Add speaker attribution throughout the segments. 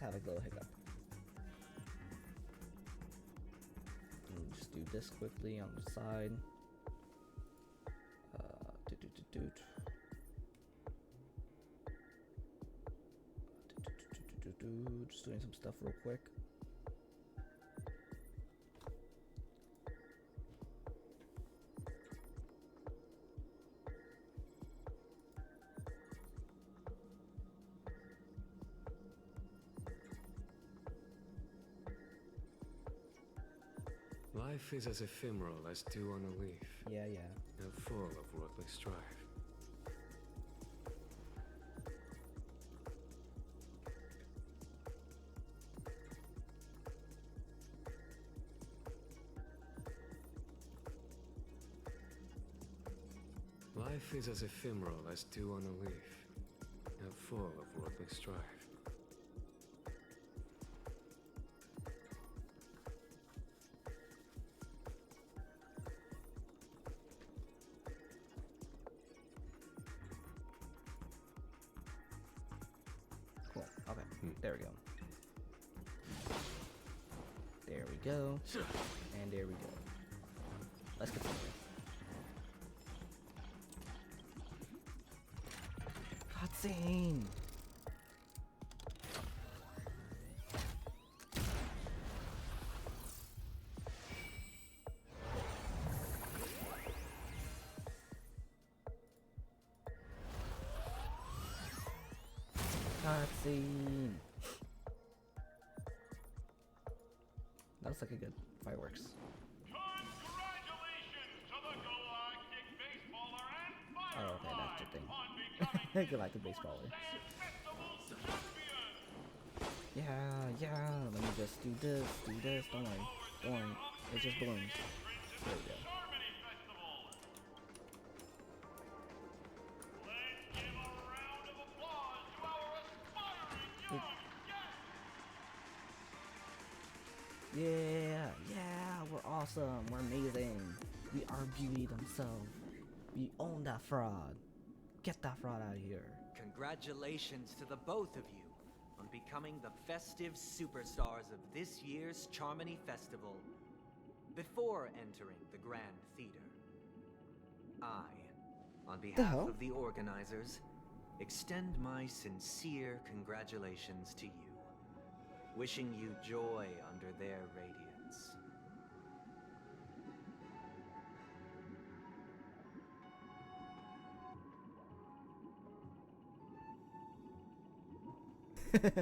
Speaker 1: had a little hiccup. Just do this quickly on the side. Just doing some stuff real quick.
Speaker 2: Life is as ephemeral as dew on a leaf.
Speaker 1: Yeah.
Speaker 2: And full of worldly strife. Life is as ephemeral as dew on a leaf, and full of worldly strife.
Speaker 1: Cool. Okay. There we go. There we go. And there we go. Let's continue. Cutscene! Cutscene! That looks like a good fireworks.
Speaker 3: Congratulations to the Galactic Baseballer and Firefly
Speaker 1: Oh, okay, that's the thing.
Speaker 3: on becoming
Speaker 1: Galactic Baseballer.
Speaker 3: Festival champion.
Speaker 1: Yeah, let me just do this, don't worry, it just balloons. There we go.
Speaker 3: Harmony Festival. Let's give a round of applause to our aspiring young guests.
Speaker 1: Yeah, we're awesome, we're amazing. We are beauty themselves. We own that fraud. Get that fraud out of here.
Speaker 4: Congratulations to the both of you on becoming the festive superstars of this year's Charmony Festival. Before entering the Grand Theater, I, on behalf of the organizers, extend my sincere congratulations to you, wishing you joy under their radiance.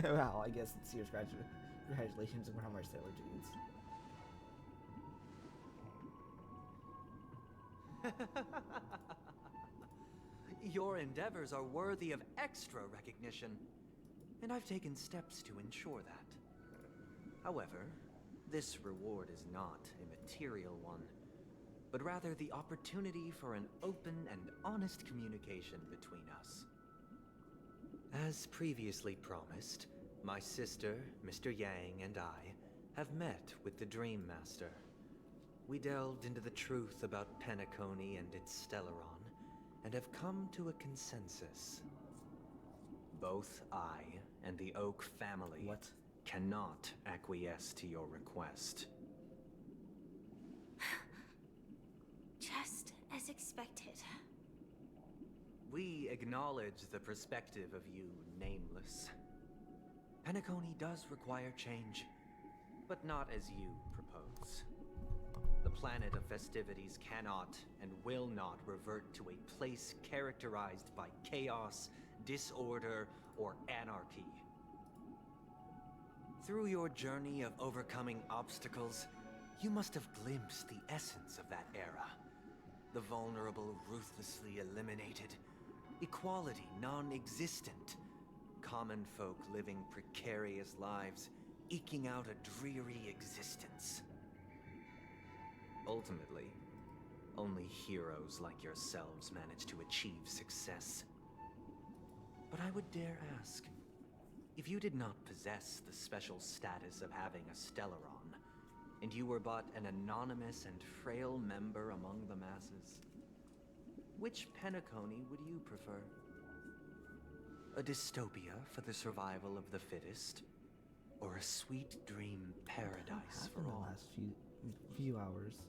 Speaker 1: Wow, I guess it's serious congratulations from our Sailor Dudes.
Speaker 4: Your endeavors are worthy of extra recognition, and I've taken steps to ensure that. However, this reward is not a material one, but rather the opportunity for an open and honest communication between us. As previously promised, my sister, Mr. Yang, and I have met with the Dream Master. We delved into the truth about Penacony and its Stellaron, and have come to a consensus. Both I and the Oak family cannot acquiesce to your request.
Speaker 5: Just as expected.
Speaker 4: We acknowledge the perspective of you, Nameless. Penacony does require change, but not as you propose. The planet of festivities cannot and will not revert to a place characterized by chaos, disorder, or anarchy. Through your journey of overcoming obstacles, you must have glimpsed the essence of that era. The vulnerable ruthlessly eliminated, equality non-existent, common folk living precarious lives, eking out a dreary existence. Ultimately, only heroes like yourselves manage to achieve success. But I would dare ask, if you did not possess the special status of having a Stellaron, and you were but an anonymous and frail member among the masses, which Penacony would you prefer? A dystopia for the survival of the fittest, or a sweet dream paradise for
Speaker 1: In the
Speaker 4: all.
Speaker 1: last few hours.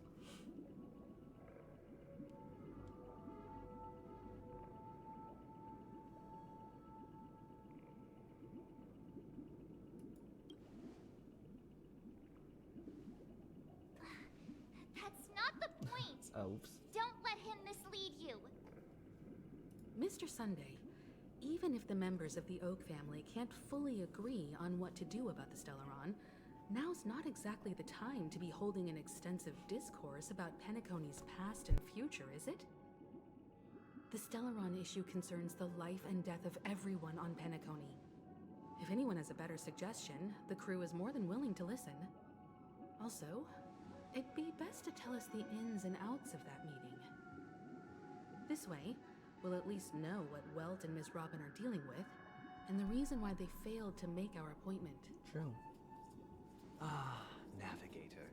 Speaker 5: That's not the point!
Speaker 1: Oops.
Speaker 5: Don't let him mislead you!
Speaker 6: Mr. Sunday, even if the members of the Oak family can't fully agree on what to do about the Stellaron, now's not exactly the time to be holding an extensive discourse about Penacony's past and future, is it? The Stellaron issue concerns the life and death of everyone on Penacony. If anyone has a better suggestion, the crew is more than willing to listen. Also, it'd be best to tell us the ins and outs of that meeting. This way, we'll at least know what Welt and Miss Robin are dealing with, and the reason why they failed to make our appointment.
Speaker 1: True.
Speaker 4: Ah, Navigator.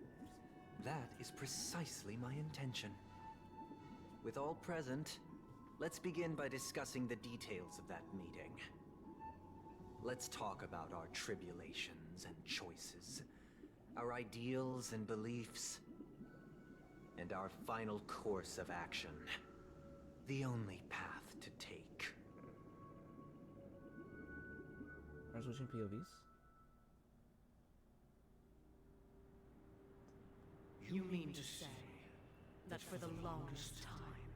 Speaker 4: That is precisely my intention. With all present, let's begin by discussing the details of that meeting. Let's talk about our tribulations and choices, our ideals and beliefs, and our final course of action. The only path to take.
Speaker 1: Are switching POVs?
Speaker 7: You mean to say that for the longest time,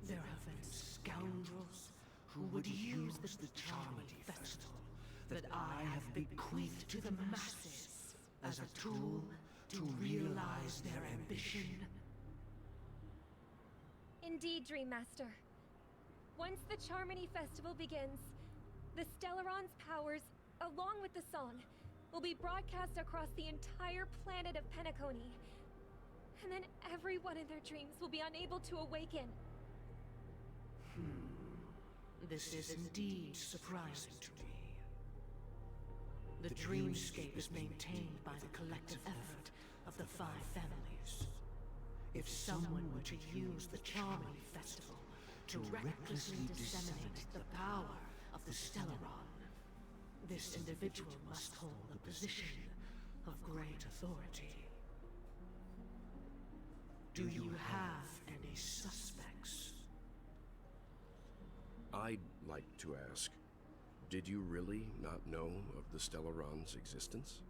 Speaker 7: there have been scoundrels who would use the Charmony Festival that I have bequeathed to the masses as a tool to realize their ambition?
Speaker 8: Indeed, Dream Master. Once the Charmony Festival begins, the Stellaron's powers, along with the song, will be broadcast across the entire planet of Penacony. And then everyone in their dreams will be unable to awaken.
Speaker 7: This is indeed surprising to me. The dreamscape is maintained by the collective effort of the 5 families. If someone were to use the Charmony Festival to recklessly disseminate the power of the Stellaron, this individual must hold a position of great authority. Do you have any suspects?
Speaker 9: I'd like to ask, did you really not know of the Stellaron's existence?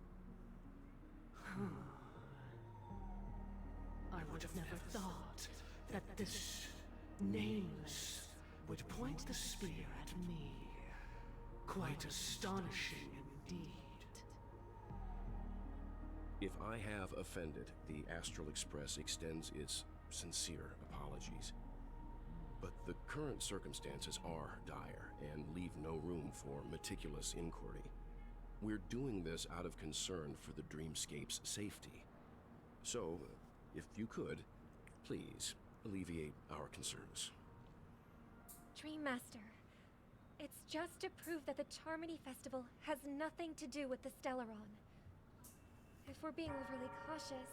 Speaker 7: I would have never thought that this nameless would point the spear at me. Quite astonishing indeed.
Speaker 9: If I have offended, the Astral Express extends its sincere apologies. But the current circumstances are dire and leave no room for meticulous inquiry. We're doing this out of concern for the Dreamscape's safety. So, if you could, please alleviate our concerns.
Speaker 8: Dream Master, it's just to prove that the Charmony Festival has nothing to do with the Stellaron. If we're being overly cautious,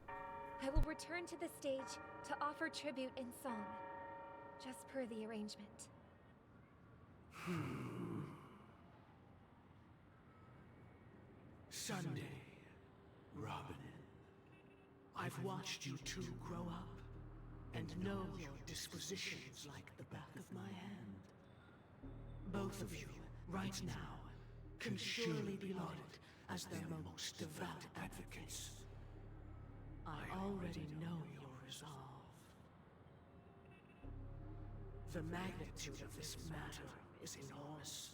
Speaker 8: I will return to the stage to offer tribute in song, just per the arrangement.
Speaker 7: Sunday, Robin. I've watched you two grow up and know your dispositions like the back of my hand. Both of you, right now, can surely be lauded as their most devout advocates. I already know your resolve. The magnitude of this matter is enormous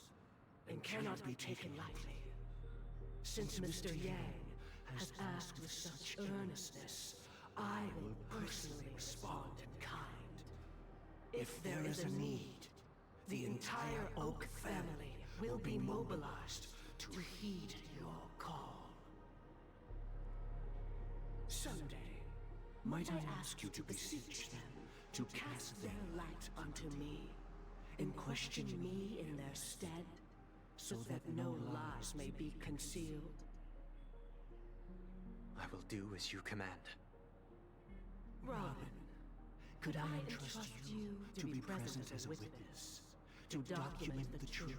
Speaker 7: and cannot be taken lightly. Since Mr. Yang has asked with such earnestness, I will personally respond in kind. If there is a need, the entire Oak family will be mobilized to heed your call. Someday, might I ask you to beseech them to cast their light unto me, and question me in their stead, so that no lies may be concealed?
Speaker 4: I will do as you command.
Speaker 7: Robin, could I entrust you to be present as a witness, to document the truth,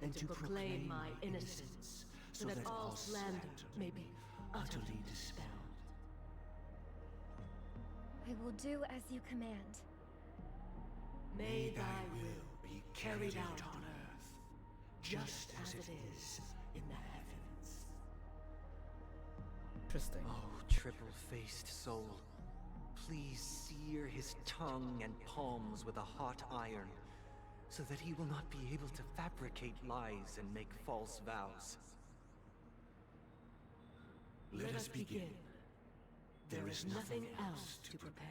Speaker 7: and to proclaim my innocence, so that all slander may be utterly dispelled.
Speaker 8: I will do as you command.
Speaker 7: May thy will be carried out on earth, just as it is in the heavens.
Speaker 1: Interesting.
Speaker 4: Oh, triple-faced soul. Please sear his tongue and palms with a hot iron, so that he will not be able to fabricate lies and make false vows.
Speaker 7: Let us begin. There is nothing else to prepare.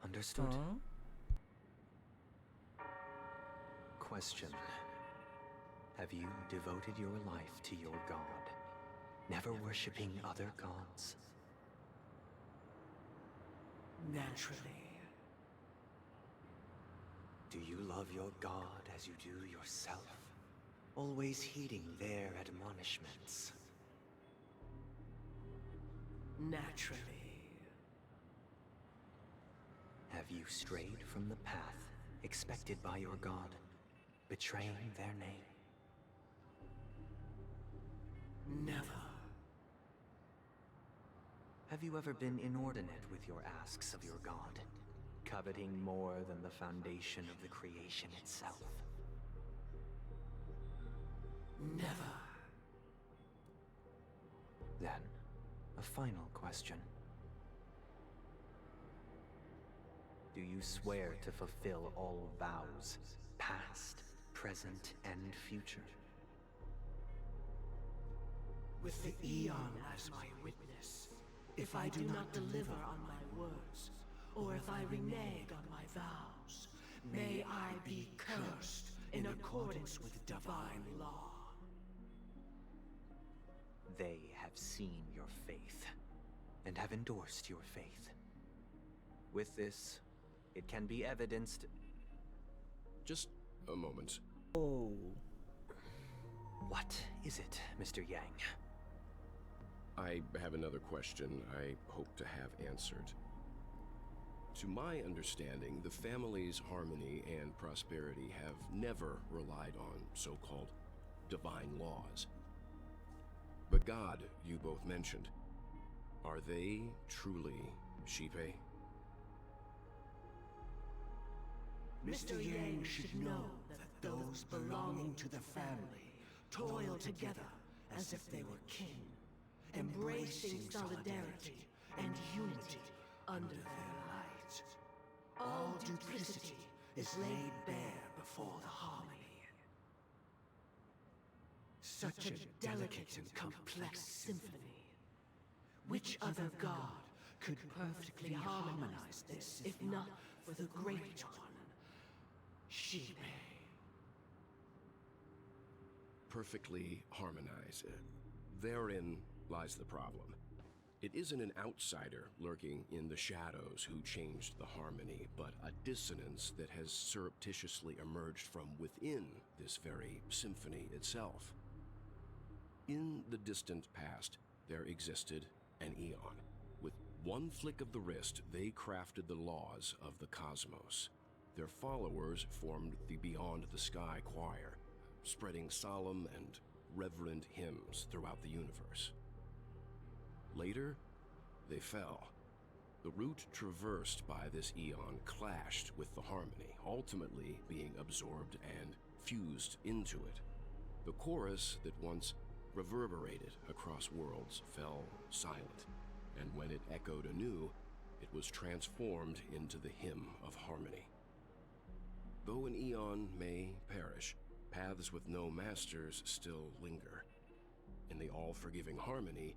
Speaker 4: Understood?
Speaker 1: Huh?
Speaker 4: Question. Have you devoted your life to your god, never worshipping other gods?
Speaker 7: Naturally.
Speaker 4: Do you love your god as you do yourself? Always heeding their admonishments?
Speaker 7: Naturally.
Speaker 4: Have you strayed from the path expected by your god, betraying their name?
Speaker 7: Never.
Speaker 4: Have you ever been inordinate with your asks of your god, coveting more than the foundation of the creation itself?
Speaker 7: Never.
Speaker 4: Then, a final question. Do you swear to fulfill all vows, past, present, and future?
Speaker 7: With the Eon as my witness, if I do not deliver on my words, or if I renege on my vows, may I be cursed in accordance with divine law.
Speaker 4: They have seen your faith, and have endorsed your faith. With this, it can be evidenced.
Speaker 9: Just a moment.
Speaker 1: Oh.
Speaker 4: What is it, Mr. Yang?
Speaker 9: I have another question I hope to have answered. To my understanding, the family's harmony and prosperity have never relied on so-called divine laws. The god you both mentioned, are they truly Shipe?
Speaker 7: Mr. Yang should know that those belonging to the family toil together as if they were kin, embracing solidarity and unity under their light. All duplicity is laid bare before the harmony. Such a delicate and complex symphony. Which other god could perfectly harmonize this, if not for the Great One, Shipe?
Speaker 9: Perfectly harmonized. Therein lies the problem. It isn't an outsider lurking in the shadows who changed the harmony, but a dissonance that has surreptitiously emerged from within this very symphony itself. In the distant past, there existed an Eon. With one flick of the wrist, they crafted the laws of the cosmos. Their followers formed the Beyond the Sky Choir, spreading solemn and reverent hymns throughout the universe. Later, they fell. The route traversed by this Eon clashed with the harmony, ultimately being absorbed and fused into it. The chorus that once reverberated across worlds fell silent, and when it echoed anew, it was transformed into the hymn of harmony. Though an Eon may perish, paths with no masters still linger. In the all-forgiving harmony,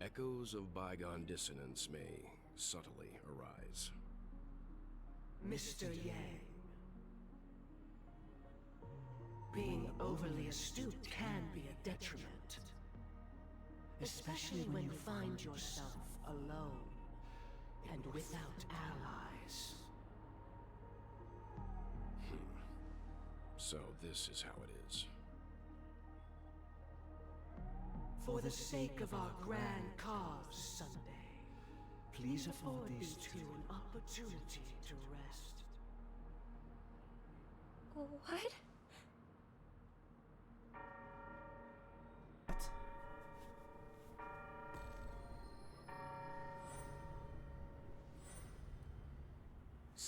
Speaker 9: echoes of bygone dissonance may subtly arise.
Speaker 7: Mr. Yang. Being overly astute can be a detriment. Especially when you find yourself alone and without allies.
Speaker 9: So this is how it is.
Speaker 7: For the sake of our grand cause, Sunday, please afford these two an opportunity to rest.
Speaker 8: What?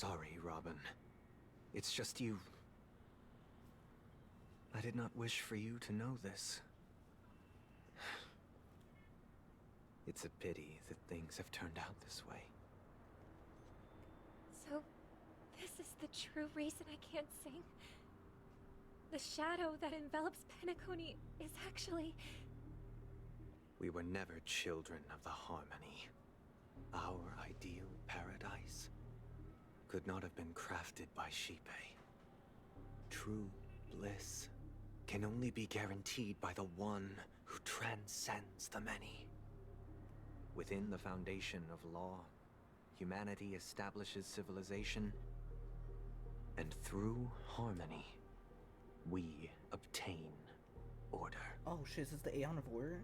Speaker 4: sorry, Robin. It's just you. I did not wish for you to know this. It's a pity that things have turned out this way.
Speaker 8: So, this is the true reason I can't sing? The shadow that envelops Penacony is actually...
Speaker 4: We were never children of the harmony. Our ideal paradise could not have been crafted by Shipe. True bliss can only be guaranteed by the one who transcends the many. Within the foundation of law, humanity establishes civilization, and through harmony, we obtain order.
Speaker 1: Oh shit, is this the Aeon of Order?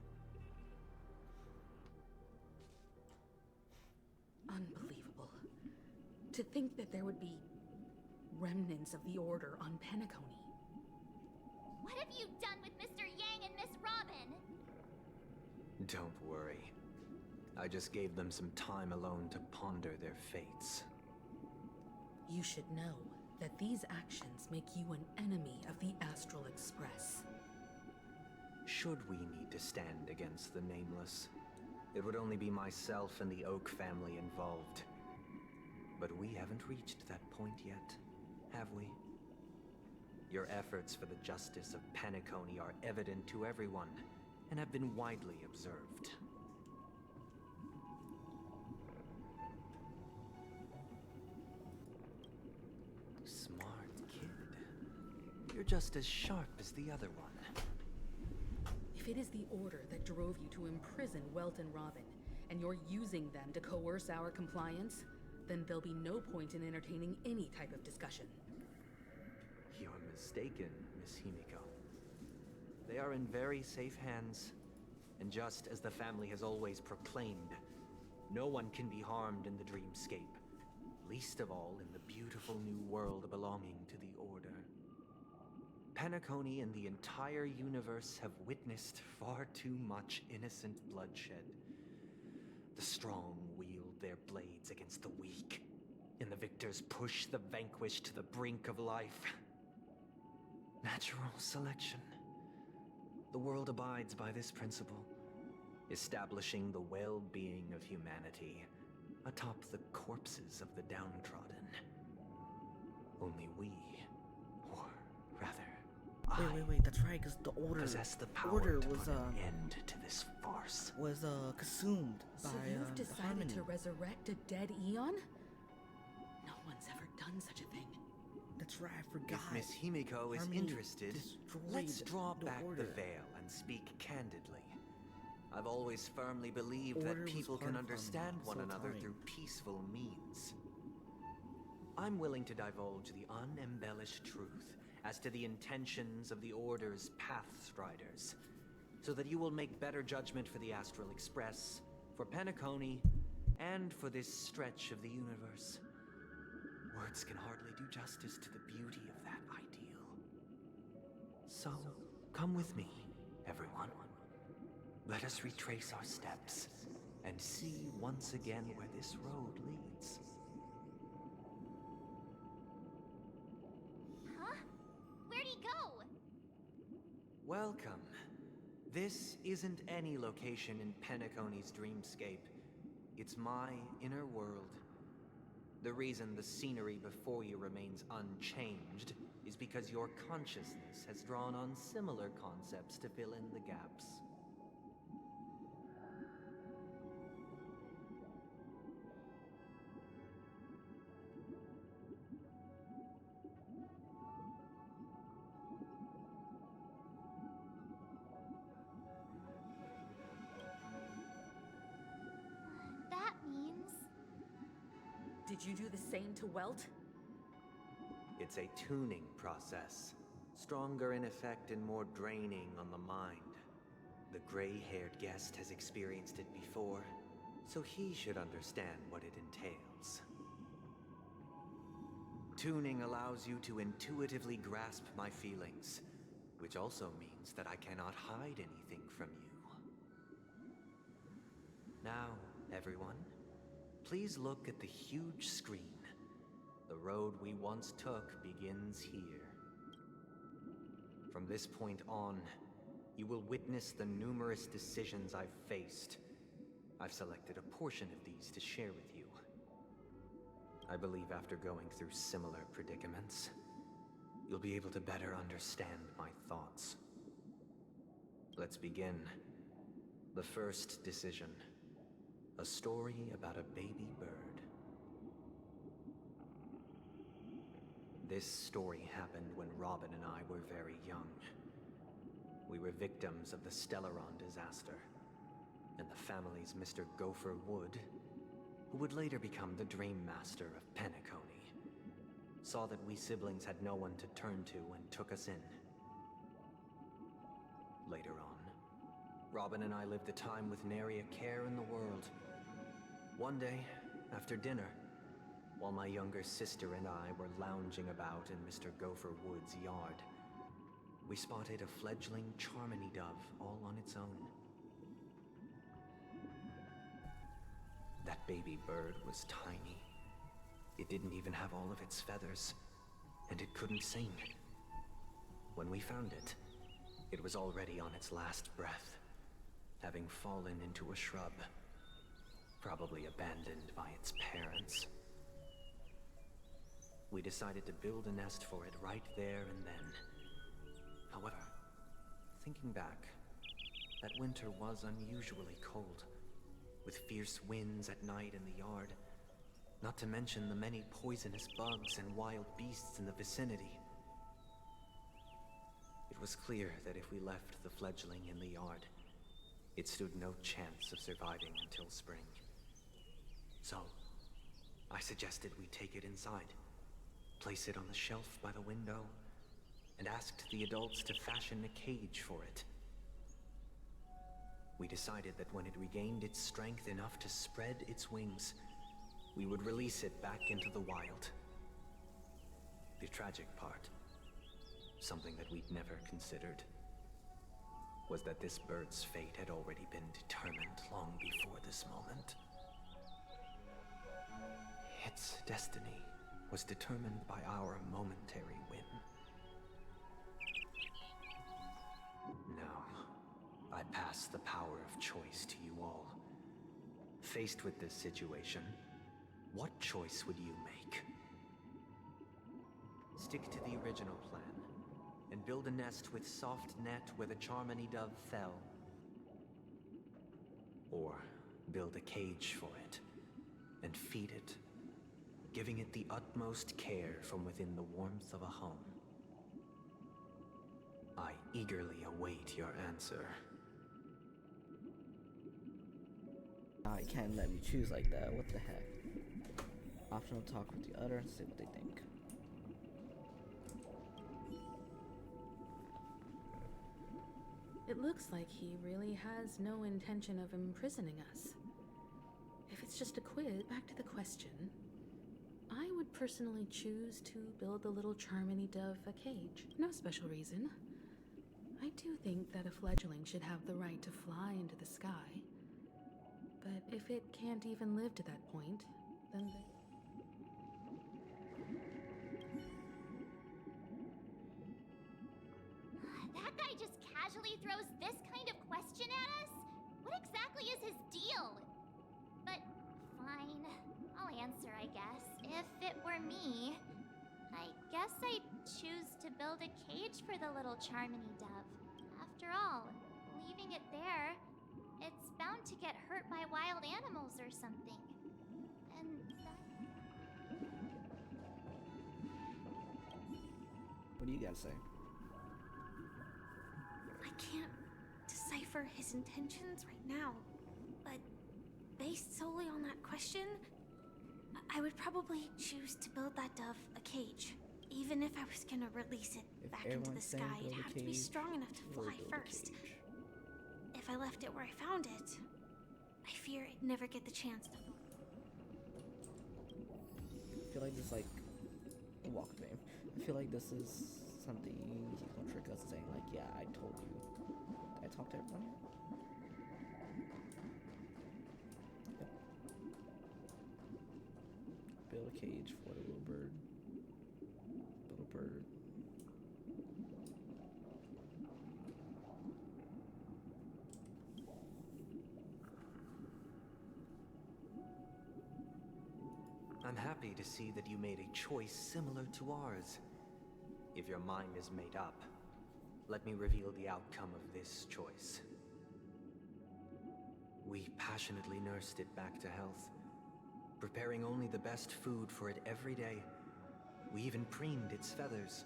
Speaker 6: Unbelievable. To think that there would be remnants of the Order on Penacony.
Speaker 5: What have you done with Mr. Yang and Miss Robin?
Speaker 4: Don't worry. I just gave them some time alone to ponder their fates.
Speaker 6: You should know that these actions make you an enemy of the Astral Express.
Speaker 4: Should we need to stand against the Nameless, it would only be myself and the Oak family involved. But we haven't reached that point yet, have we? Your efforts for the justice of Penacony are evident to everyone, and have been widely observed. Smart kid. You're just as sharp as the other one.
Speaker 6: If it is the Order that drove you to imprison Welt and Robin, and you're using them to coerce our compliance, then there'll be no point in entertaining any type of discussion.
Speaker 4: You're mistaken, Miss Himiko. They are in very safe hands, and just as the family has always proclaimed, no one can be harmed in the dreamscape, least of all in the beautiful new world belonging to the Order. Penacony and the entire universe have witnessed far too much innocent bloodshed. The strong wield their blades against the weak, and the victors push the vanquished to the brink of life. Natural selection. The world abides by this principle, establishing the well-being of humanity atop the corpses of the downtrodden. Only we, or rather,
Speaker 1: Wait, that's right, because the Order
Speaker 4: possess the power
Speaker 1: Order
Speaker 4: to
Speaker 1: was
Speaker 4: put an end to this farce.
Speaker 1: was consumed
Speaker 6: So
Speaker 1: by
Speaker 6: you've decided
Speaker 1: Harmony.
Speaker 6: to resurrect a dead Eon? No one's ever done such a thing.
Speaker 1: That's right, I forgot.
Speaker 4: If Miss Himiko is
Speaker 1: Harmony
Speaker 4: interested,
Speaker 1: destroyed
Speaker 4: let's draw
Speaker 1: the
Speaker 4: back
Speaker 1: Order.
Speaker 4: the veil and speak candidly. I've always firmly believed
Speaker 1: Order
Speaker 4: that
Speaker 1: was
Speaker 4: people
Speaker 1: part
Speaker 4: can
Speaker 1: of
Speaker 4: understand
Speaker 1: this
Speaker 4: one
Speaker 1: whole
Speaker 4: another
Speaker 1: time.
Speaker 4: through peaceful means. I'm willing to divulge the unembellished truth as to the intentions of the Order's Pathstriders, so that you will make better judgment for the Astral Express, for Penacony, and for this stretch of the universe. Words can hardly do justice to the beauty of that ideal. So, come with me, everyone. Let us retrace our steps and see once again where this road leads.
Speaker 5: Huh? Where'd he go?
Speaker 4: Welcome. This isn't any location in Penacony's dreamscape. It's my inner world. The reason the scenery before you remains unchanged is because your consciousness has drawn on similar concepts to fill in the gaps.
Speaker 5: That means...
Speaker 6: Did you do the same to Welt?
Speaker 4: It's a tuning process, stronger in effect and more draining on the mind. The gray-haired guest has experienced it before, so he should understand what it entails. Tuning allows you to intuitively grasp my feelings, which also means that I cannot hide anything from you. Now, everyone, please look at the huge screen. The road we once took begins here. From this point on, you will witness the numerous decisions I've faced. I've selected a portion of these to share with you. I believe after going through similar predicaments, you'll be able to better understand my thoughts. Let's begin. The first decision. A story about a baby bird. This story happened when Robin and I were very young. We were victims of the Stellaron disaster, and the family's Mr. Gopher Wood, who would later become the Dream Master of Penacony, saw that we siblings had no one to turn to and took us in. Later on, Robin and I lived a time with nary a care in the world. One day, after dinner, while my younger sister and I were lounging about in Mr. Gopher Wood's yard, we spotted a fledgling Charmony dove all on its own. That baby bird was tiny. It didn't even have all of its feathers, and it couldn't sing. When we found it, it was already on its last breath, having fallen into a shrub, probably abandoned by its parents. We decided to build a nest for it right there and then. However, thinking back, that winter was unusually cold, with fierce winds at night in the yard, not to mention the many poisonous bugs and wild beasts in the vicinity. It was clear that if we left the fledgling in the yard, it stood no chance of surviving until spring. So, I suggested we take it inside, place it on the shelf by the window, and asked the adults to fashion a cage for it. We decided that when it regained its strength enough to spread its wings, we would release it back into the wild. The tragic part, something that we'd never considered, was that this bird's fate had already been determined long before this moment. Its destiny was determined by our momentary whim. Now, I pass the power of choice to you all. Faced with this situation, what choice would you make? Stick to the original plan, and build a nest with soft net where the Charmony dove fell. Or build a cage for it, and feed it, giving it the utmost care from within the warmth of a home. I eagerly await your answer.
Speaker 1: I can't let me choose like that. What the heck? Optional talk with the other and see what they think.
Speaker 6: It looks like he really has no intention of imprisoning us. If it's just a quiz, back to the question. I would personally choose to build the little Charmony dove a cage. No special reason. I do think that a fledgling should have the right to fly into the sky. But if it can't even live to that point, then
Speaker 5: That guy just casually throws this kind of question at us? What exactly is his deal? But fine, I'll answer, I guess. If it were me, I guess I'd choose to build a cage for the little Charmony dove. After all, leaving it there, it's bound to get hurt by wild animals or something. And
Speaker 1: What do you guys say?
Speaker 10: I can't decipher his intentions right now, but based solely on that question, I would probably choose to build that dove a cage. Even if I was gonna release it
Speaker 1: If
Speaker 10: back into the
Speaker 1: everyone's saying
Speaker 10: sky, it'd
Speaker 1: build a
Speaker 10: have to be
Speaker 1: cage,
Speaker 10: strong enough to
Speaker 1: we'll
Speaker 10: fly
Speaker 1: build a
Speaker 10: first.
Speaker 1: cage.
Speaker 10: If I left it where I found it, I fear it'd never get the chance to fly.
Speaker 1: I feel like this like walk of fame. I feel like this is something he's gonna trick us saying like, yeah, I told you. Did I talk to everyone? Yep. Build a a cage for the little bird. Little bird.
Speaker 4: I'm happy to see that you made a choice similar to ours. If your mind is made up, let me reveal the outcome of this choice. We passionately nursed it back to health, preparing only the best food for it every day. We even preened its feathers.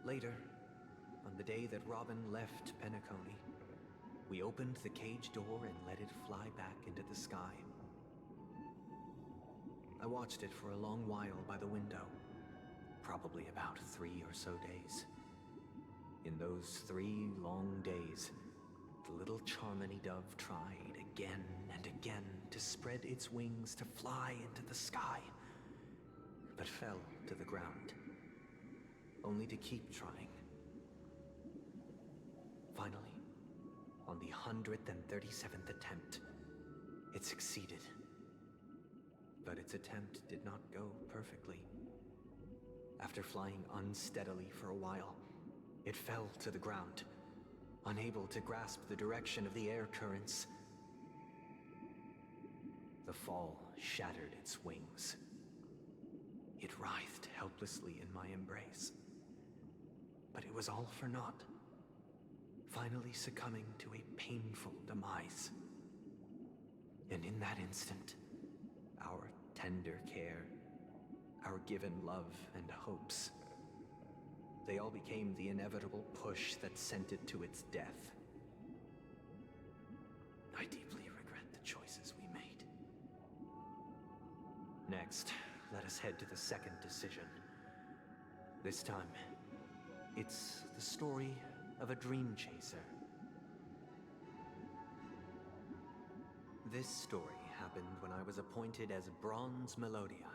Speaker 4: Later, on the day that Robin left Penacony, we opened the cage door and let it fly back into the sky. I watched it for a long while by the window, probably about 3 or so days. In those 3 long days, the little Charmony dove tried again and again to spread its wings to fly into the sky, but fell to the ground, only to keep trying. Finally, on the 137th attempt, it succeeded. But its attempt did not go perfectly. After flying unsteadily for a while, it fell to the ground, unable to grasp the direction of the air currents. The fall shattered its wings. It writhed helplessly in my embrace. But it was all for naught, finally succumbing to a painful demise. And in that instant, our tender care, our given love and hopes, they all became the inevitable push that sent it to its death. I deeply regret the choices we made. Next, let us head to the second decision. This time, it's the story of a dream chaser. This story happened when I was appointed as Bronze Melodia,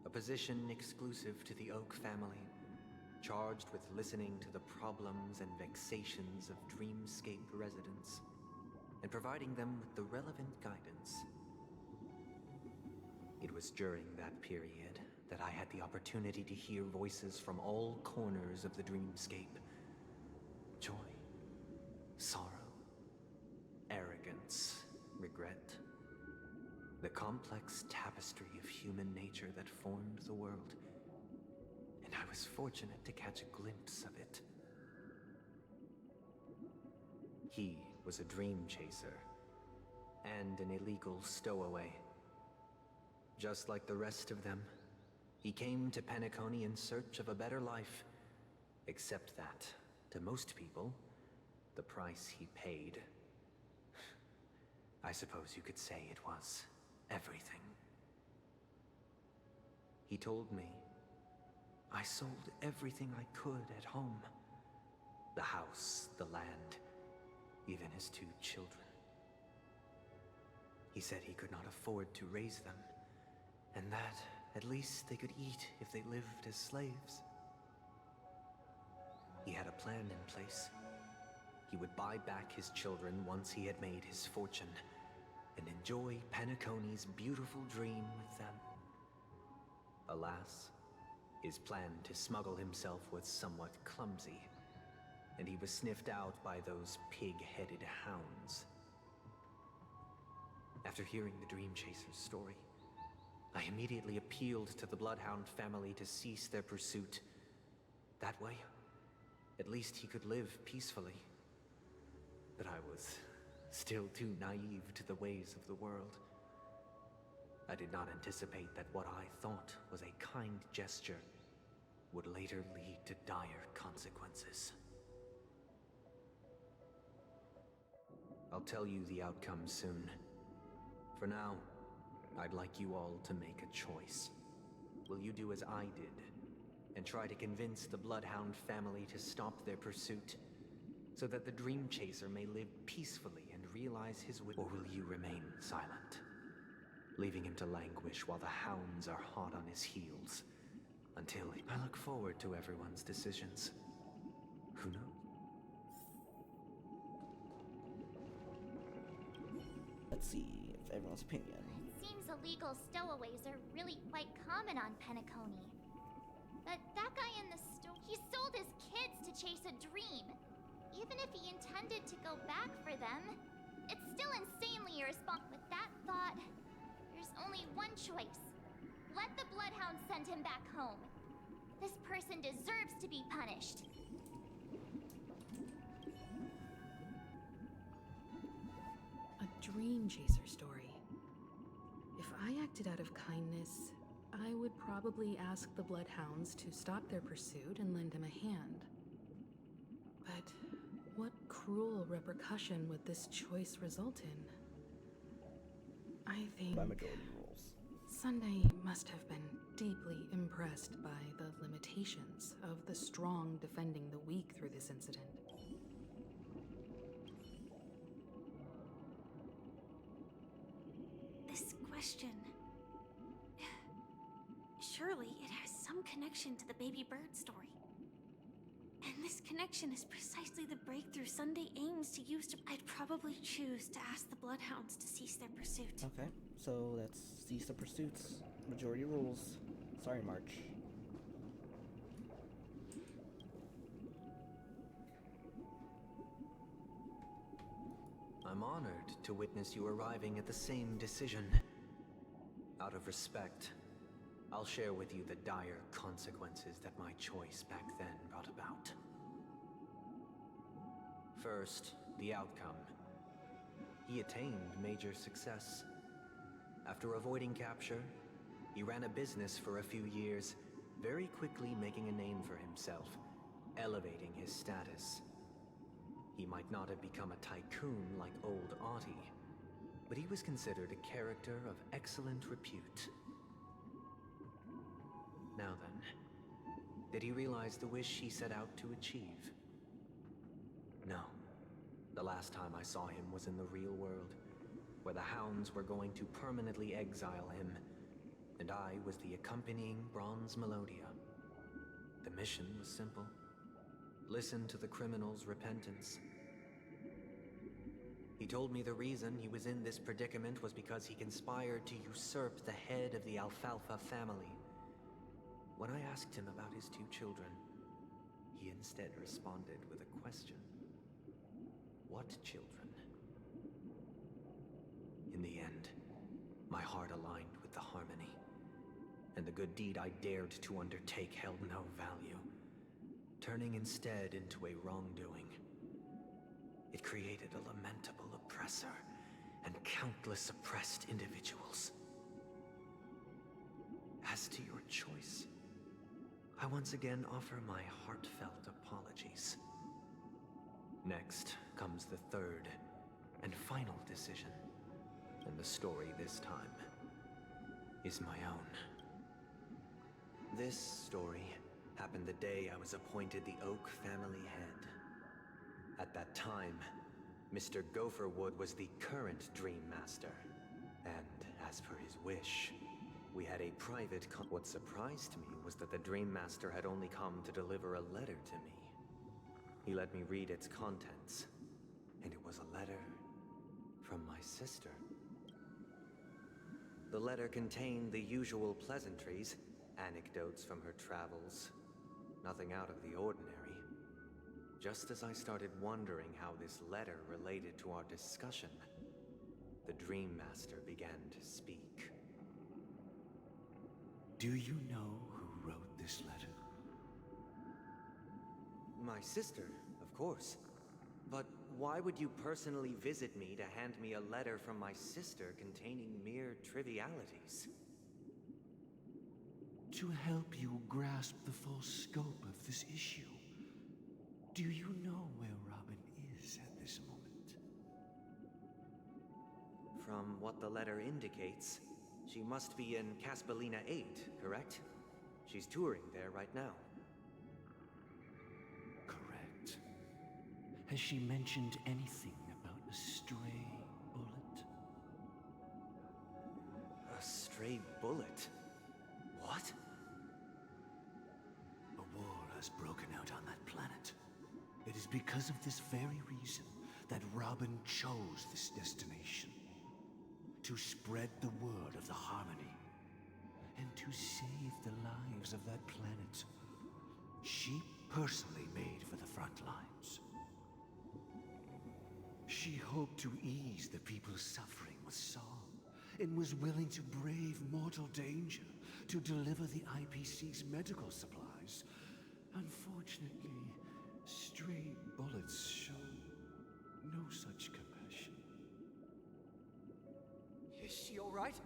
Speaker 4: a position exclusive to the Oak family, charged with listening to the problems and vexations of Dreamscape residents, and providing them with the relevant guidance. It was during that period that I had the opportunity to hear voices from all corners of the Dreamscape. Joy, sorrow, arrogance, regret. The complex tapestry of human nature that formed the world. And I was fortunate to catch a glimpse of it. He was a dream chaser and an illegal stowaway. Just like the rest of them, he came to Penacony in search of a better life, except that, to most people, the price he paid, I suppose you could say it was everything. He told me I sold everything I could at home. The house, the land, even his 2 children. He said he could not afford to raise them, and that at least they could eat if they lived as slaves. He had a plan in place. He would buy back his children once he had made his fortune, and enjoy Penacony's beautiful dream with them. Alas, his plan to smuggle himself was somewhat clumsy, and he was sniffed out by those pig-headed hounds. After hearing the Dream Chaser's story, I immediately appealed to the Bloodhound family to cease their pursuit. That way, at least he could live peacefully. But I was still too naive to the ways of the world. I did not anticipate that what I thought was a kind gesture would later lead to dire consequences. I'll tell you the outcome soon. For now, I'd like you all to make a choice. Will you do as I did, and try to convince the Bloodhound family to stop their pursuit, so that the Dream Chaser may live peacefully and realize his will? Or will you remain silent, leaving him to languish while the hounds are hot on his heels, until I look forward to everyone's decisions. Who knows?
Speaker 1: Let's see if everyone's opinion.
Speaker 5: seems illegal stowaways are really quite common on Penacony. But that guy in the store, he sold his kids to chase a dream. Even if he intended to go back for them, it's still insanely irresponsible. With that thought, there's only one choice. Let the Bloodhound send him back home. This person deserves to be punished.
Speaker 6: A dream chaser story. If I acted out of kindness, I would probably ask the Bloodhounds to stop their pursuit and lend him a hand. But what cruel repercussion would this choice result in? I think
Speaker 1: By majority rules.
Speaker 6: Sunday must have been deeply impressed by the limitations of the strong defending the weak through this incident.
Speaker 10: This question. Surely it has some connection to the baby bird story. And this connection is precisely the breakthrough Sunday aims to use to. I'd probably choose to ask the Bloodhounds to cease their pursuit.
Speaker 1: Okay, so let's cease the pursuits. Majority rules. Sorry, March.
Speaker 4: I'm honored to witness you arriving at the same decision. Out of respect, I'll share with you the dire consequences that my choice back then brought about. First, the outcome. He attained major success. After avoiding capture, he ran a business for a few years, very quickly making a name for himself, elevating his status. He might not have become a tycoon like old Audie, but he was considered a character of excellent repute. Now then, did he realize the wish he set out to achieve? No. The last time I saw him was in the real world, where the Hounds were going to permanently exile him, and I was the accompanying Bronze Melodia. The mission was simple. Listen to the criminal's repentance. He told me the reason he was in this predicament was because he conspired to usurp the head of the Alfalfa family. When I asked him about his 2 children, he instead responded with a question. What children? In the end, my heart aligned with the harmony, and the good deed I dared to undertake held no value, turning instead into a wrongdoing. It created a lamentable oppressor and countless oppressed individuals. As to your choice, I once again offer my heartfelt apologies. Next comes the third and final decision, and the story this time is my own. This story happened the day I was appointed the Oak family head. At that time, Mr. Gopherwood was the current Dream Master, and as per his wish, we had a private What surprised me was that the Dream Master had only come to deliver a letter to me. He let me read its contents, and it was a letter from my sister. The letter contained the usual pleasantries, anecdotes from her travels, nothing out of the ordinary. Just as I started wondering how this letter related to our discussion, the Dream Master began to speak.
Speaker 11: Do you know who wrote this letter?
Speaker 4: My sister, of course. But why would you personally visit me to hand me a letter from my sister containing mere trivialities?
Speaker 11: To help you grasp the full scope of this issue. Do you know where Robin is at this moment?
Speaker 4: From what the letter indicates, she must be in Caspelina 8, correct? She's touring there right now.
Speaker 11: Correct. Has she mentioned anything about a stray bullet?
Speaker 4: A stray bullet? What?
Speaker 11: A war has broken out on that planet. It is because of this very reason that Robin chose this destination. to spread the word of the Harmony, and to save the lives of that planet she personally made for the front lines. She hoped to ease the people's suffering with song, and was willing to brave mortal danger to deliver the IPC's medical supplies. Unfortunately, stray bullets show no such compassion.
Speaker 4: Is she all right?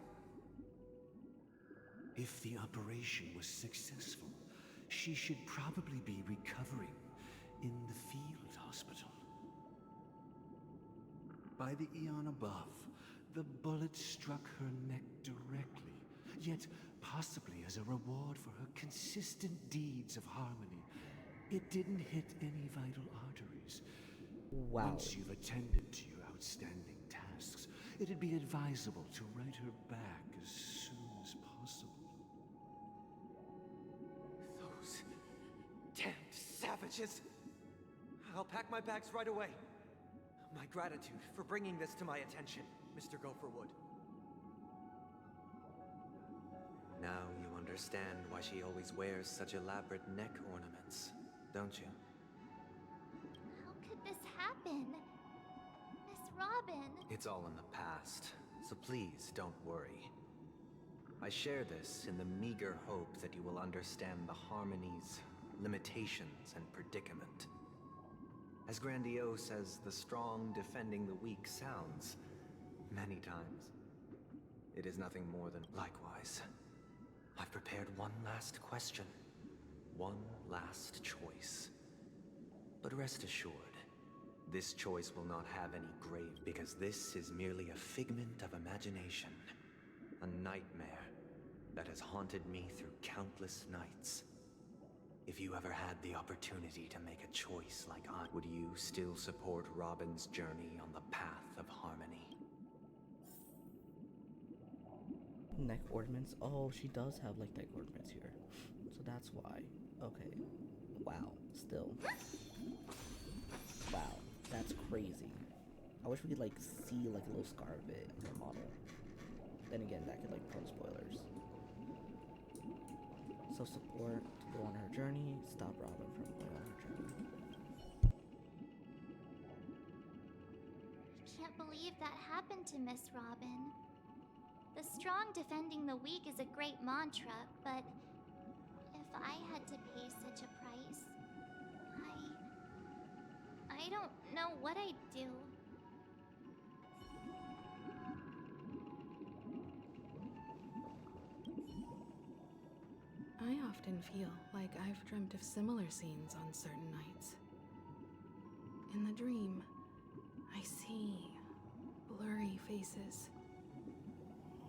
Speaker 11: If the operation was successful, she should probably be recovering in the field hospital. By the eon above, the bullet struck her neck directly, yet possibly as a reward for her consistent deeds of harmony. It didn't hit any vital arteries.
Speaker 1: Wow.
Speaker 11: Once you've attended to your outstanding tasks, it'd be advisable to write her back as soon as possible.
Speaker 4: Those damned savages! I'll pack my bags right away. My gratitude for bringing this to my attention, Mr. Gopherwood. Now you understand why she always wears such elaborate neck ornaments, don't you?
Speaker 5: How could this happen? Miss Robin.
Speaker 4: It's all in the past, so please don't worry. I share this in the meager hope that you will understand the Harmony's limitations and predicament. As grandiose as the strong defending the weak sounds, many times, it is nothing more than likewise. I've prepared one last question, one last choice. But rest assured, this choice will not have any grave, because this is merely a figment of imagination, a nightmare that has haunted me through countless nights. If you ever had the opportunity to make a choice like I, would you still support Robin's journey on the path of harmony?
Speaker 1: Neck ornaments? Oh, she does have like neck ornaments here. So that's why. Okay. Wow. Still. Wow. That's crazy. I wish we could like see like a little scar of it in her model. Then again, that could like prone spoilers. So support to go on her journey, stop Robin from going on her journey.
Speaker 5: Can't believe that happened to Miss Robin. The strong defending the weak is a great mantra, but if I had to pay such a price, I don't know what I'd do.
Speaker 6: I often feel like I've dreamt of similar scenes on certain nights. In the dream, I see blurry faces.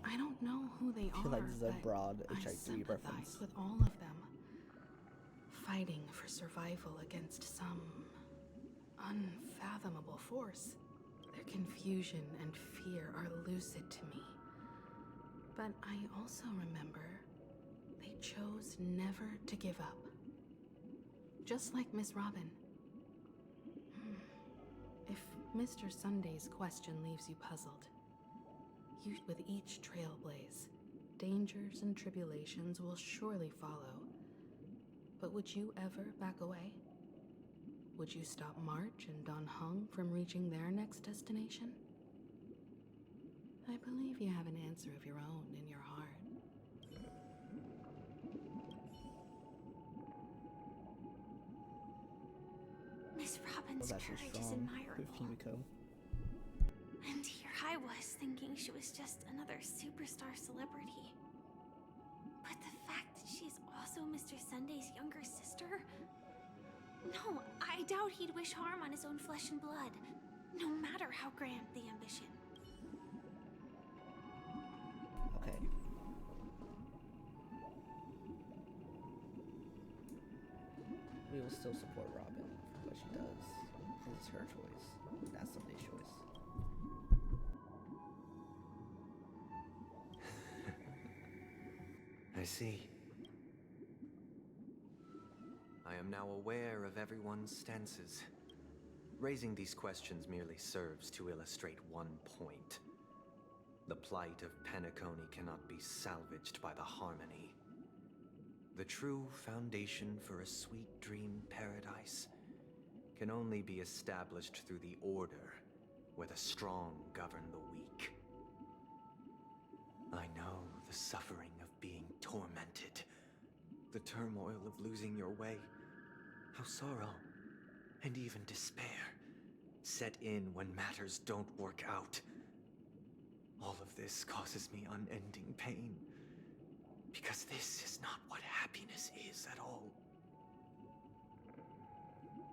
Speaker 6: I don't know who they
Speaker 1: I feel
Speaker 6: are,
Speaker 1: like this is a
Speaker 6: but
Speaker 1: broad
Speaker 6: I
Speaker 1: HI3
Speaker 6: sympathize
Speaker 1: reference.
Speaker 6: with all of them, fighting for survival against some unfathomable force. Their confusion and fear are lucid to me, but I also remember they chose never to give up. Just like Miss Robin. If Mr. Sunday's question leaves you puzzled, with each trailblaze, dangers and tribulations will surely follow. But would you ever back away? Would you stop March and Don Hung from reaching their next destination? I believe you have an answer of your own in your heart.
Speaker 10: Miss Robin's
Speaker 1: Well, that's just
Speaker 10: courage is
Speaker 1: strong.
Speaker 10: admirable.
Speaker 1: 15 Miko.
Speaker 10: And here I was thinking she was just another superstar celebrity. But the fact that she's also Mr. Sunday's younger sister? No, I doubt he'd wish harm on his own flesh and blood, no matter how grand the ambition.
Speaker 1: Okay. We will still support Robin for what she does. Because it's her choice. That's Sunday's choice.
Speaker 4: I see. I am now aware of everyone's stances. Raising these questions merely serves to illustrate one point. The plight of Penacony cannot be salvaged by the harmony. The true foundation for a sweet dream paradise can only be established through the order, where the strong govern the weak. I know the suffering of being tormented, the turmoil of losing your way, how sorrow and even despair set in when matters don't work out. All of this causes me unending pain, because this is not what happiness is at all.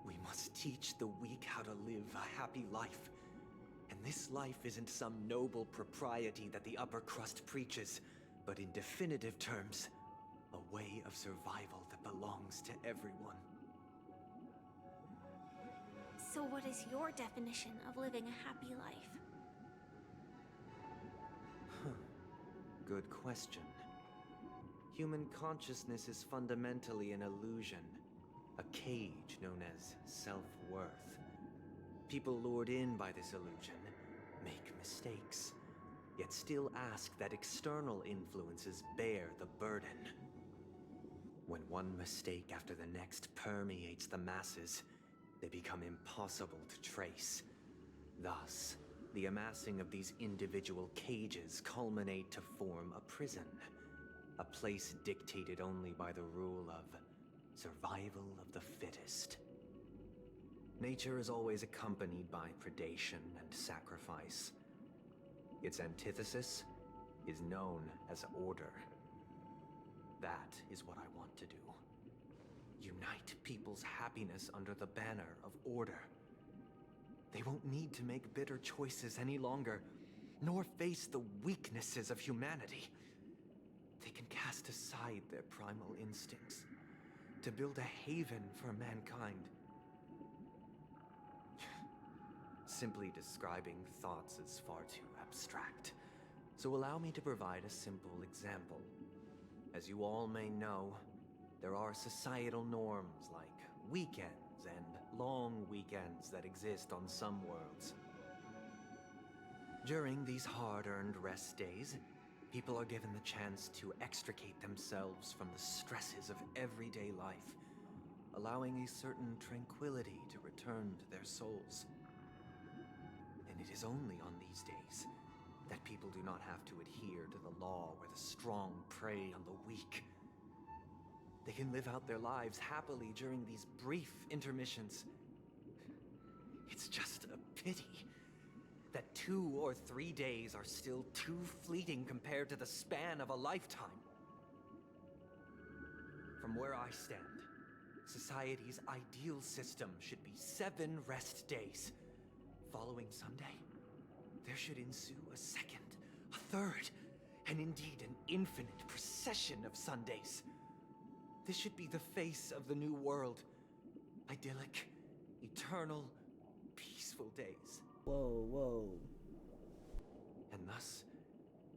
Speaker 4: We must teach the weak how to live a happy life. And this life isn't some noble propriety that the upper crust preaches, but in definitive terms, a way of survival that belongs to everyone.
Speaker 10: So what is your definition of living a happy life?
Speaker 4: Good question. Human consciousness is fundamentally an illusion, a cage known as self-worth. People lured in by this illusion make mistakes, yet still ask that external influences bear the burden. When one mistake after the next permeates the masses, they become impossible to trace. Thus, the amassing of these individual cages culminate to form a prison, a place dictated only by the rule of survival of the fittest. Nature is always accompanied by predation and sacrifice. Its antithesis is known as order. That is what I want to do. Unite people's happiness under the banner of order. They won't need to make bitter choices any longer, nor face the weaknesses of humanity. They can cast aside their primal instincts to build a haven for mankind. Simply describing thoughts is far too abstract, so allow me to provide a simple example. As you all may know, there are societal norms like weekends and long weekends that exist on some worlds. During these hard-earned rest days, people are given the chance to extricate themselves from the stresses of everyday life, allowing a certain tranquility to return to their souls. And it is only on these days that people do not have to adhere to the law where the strong prey on the weak. They can live out their lives happily during these brief intermissions. It's just a pity that 2 or 3 days are still too fleeting compared to the span of a lifetime. From where I stand, society's ideal system should be 7 rest days. Following Sunday, there should ensue a second, a third, and indeed an infinite procession of Sundays. This should be the face of the new world. Idyllic, eternal, peaceful days.
Speaker 1: Whoa, whoa.
Speaker 4: And thus,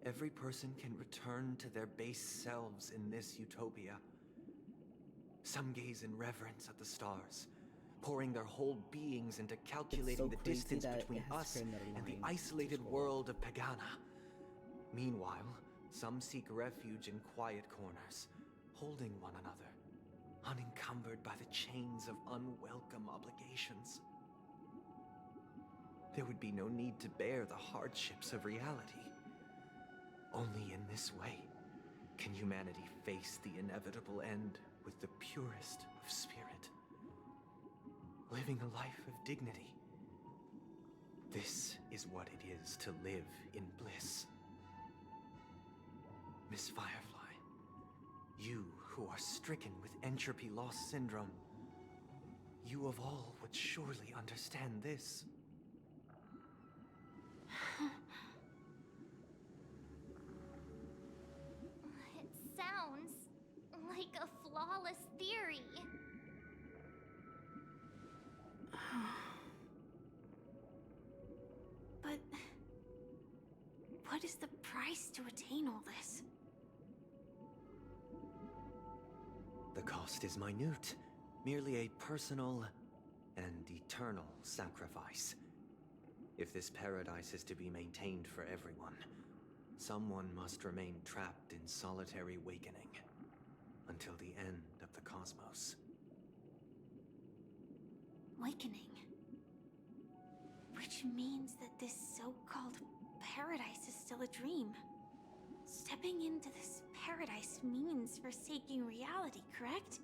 Speaker 4: every person can return to their base selves in this utopia. Some gaze in reverence at the stars, pouring their whole beings into calculating the distance between us and the isolated world of Pagana. Meanwhile, some seek refuge in quiet corners, holding one another, unencumbered by the chains of unwelcome obligations. There would be no need to bear the hardships of reality. Only in this way can humanity face the inevitable end with the purest of spirit. Living a life of dignity. This is what it is to live in bliss. Miss Firefly, you who are stricken with entropy loss syndrome, you of all would surely understand this.
Speaker 5: It sounds like a flawless theory.
Speaker 10: But what is the price to attain all this?
Speaker 4: The cost is minute, merely a personal and eternal sacrifice. If this paradise is to be maintained for everyone, Someone must remain trapped in solitary wakening until the end of the cosmos.
Speaker 10: Wakening. Which means that this so-called paradise is still a dream. Stepping into this paradise means forsaking reality, correct?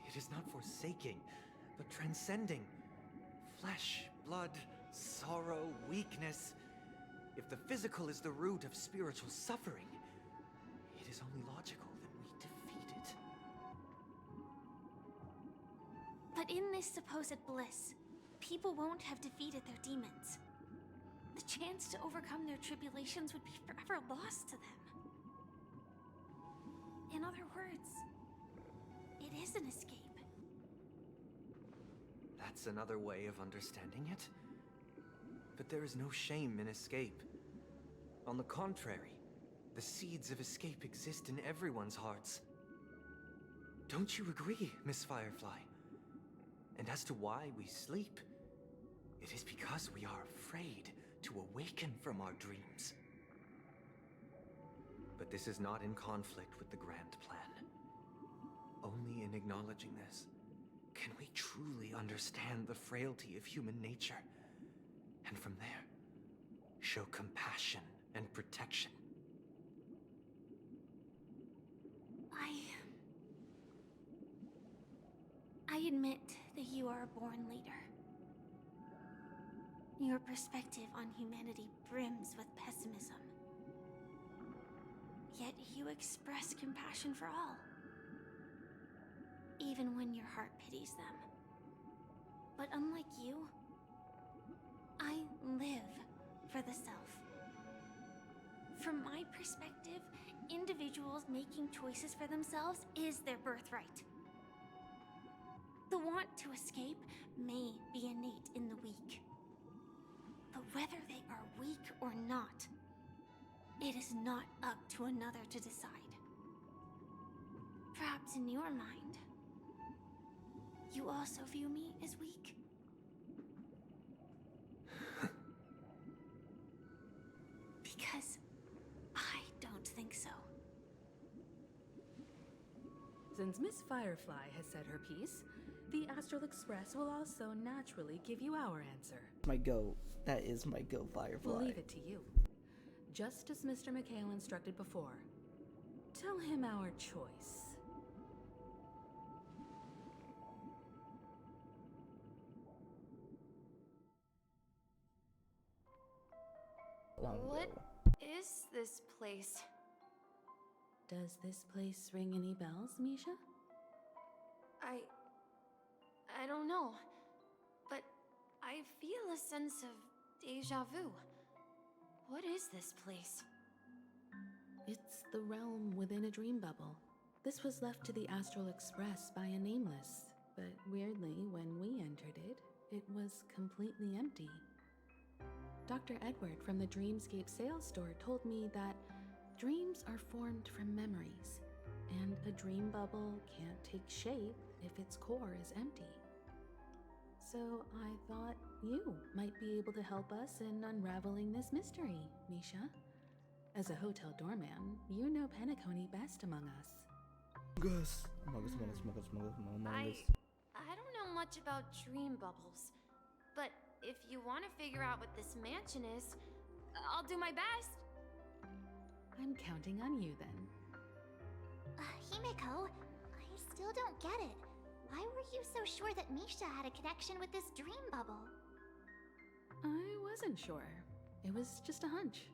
Speaker 4: It is not forsaking, but transcending. Flesh, blood, sorrow, weakness. If the physical is the root of spiritual suffering, it is only logical that we defeat it.
Speaker 10: But in this supposed bliss, people won't have defeated their demons. The chance to overcome their tribulations would be forever lost to them. In other words, it is an escape.
Speaker 4: That's another way of understanding it. But there is no shame in escape. On the contrary, the seeds of escape exist in everyone's hearts. Don't you agree, Miss Firefly? And as to why we sleep, it is because we are afraid to awaken from our dreams. But this is not in conflict with the grand plan. Only in acknowledging this can we truly understand the frailty of human nature, and from there, show compassion and protection.
Speaker 10: I admit that you are a born leader. Your perspective on humanity brims with pessimism. Yet you express compassion for all, even when your heart pities them. But unlike you, I live for the self. From my perspective, individuals making choices for themselves is their birthright. The want to escape may be innate in the weak. But whether they are weak or not, it is not up to another to decide. Perhaps in your mind, you also view me as weak? Because I don't think so.
Speaker 6: Since Miss Firefly has said her piece, the Astral Express will also naturally give you our answer.
Speaker 1: My go. That is my go, Firefly.
Speaker 6: We'll leave it to you. Just as Mr. McHale instructed before. Tell him our choice.
Speaker 12: What is this place?
Speaker 6: Does this place ring any bells, Misha?
Speaker 12: I don't know, but I feel a sense of deja vu. What is this place?
Speaker 6: It's the realm within a dream bubble. This was left to the Astral Express by a nameless, but weirdly, when we entered it, it was completely empty. Dr. Edward from the Dreamscape sales store told me that dreams are formed from memories, and a dream bubble can't take shape if its core is empty. So I thought you might be able to help us in unraveling this mystery, Misha. As a hotel doorman, you know Penacony best among us.
Speaker 12: I don't know much about dream bubbles, but if you want to figure out what this mansion is, I'll do my best.
Speaker 6: I'm counting on you then.
Speaker 5: Himeko, I still don't get it. Why were you so sure that Misha had a connection with this dream bubble?
Speaker 6: I wasn't sure. It was just a hunch.